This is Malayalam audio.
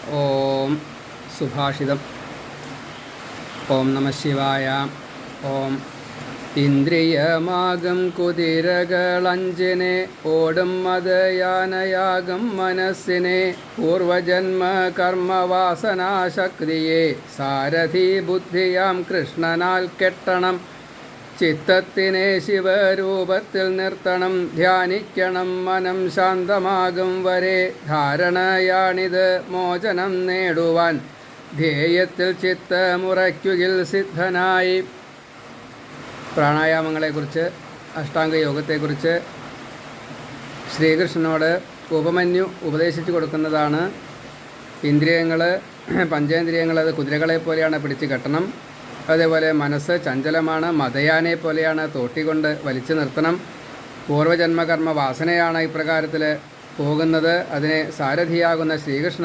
ഓം സുഭാഷിതം. ഓം നമഃ ശിവായ. ഓം ഇന്ദ്രിയമാകും കുതിരകളഞ്ചിനെ ഓടും മതയാനയാകും മനസ്സിനെ പൂർവജന്മ കർമ്മവാസനാശക്തിയെ സാരഥി ബുദ്ധിയാം കൃഷ്ണനാൽ കെട്ടണം. ചിത്തത്തിനെ ശിവരൂപത്തിൽ നിർത്തണം. ധ്യാനിക്കണം മനം ശാന്തമാകും വരെ. ധാരണയാണിത് മോചനം നേടുവാൻ. ധ്യേയത്തിൽ ചിത്തമുറയ്ക്കുകിൽ സിദ്ധനായി. പ്രാണായാമങ്ങളെക്കുറിച്ച്, അഷ്ടാംഗയോഗത്തെക്കുറിച്ച് ശ്രീകൃഷ്ണനോട് ഉപമന്യു ഉപദേശിച്ചു കൊടുക്കുന്നതാണ്. ഇന്ദ്രിയങ്ങൾ, പഞ്ചേന്ദ്രിയങ്ങൾ അത് കുതിരകളെ പോലെയാണ് പിടിച്ച് കെട്ടണം. അതേപോലെ മനസ്സ് ചഞ്ചലമാണ്, മതയാനെ പോലെയാണ്, തോട്ടികൊണ്ട് വലിച്ചു നിർത്തണം. പൂർവജന്മകർമ്മ വാസനയാണ് ഇപ്രകാരത്തിൽ പോകുന്നത്. അതിനെ സാരഥിയാകുന്ന ശ്രീകൃഷ്ണ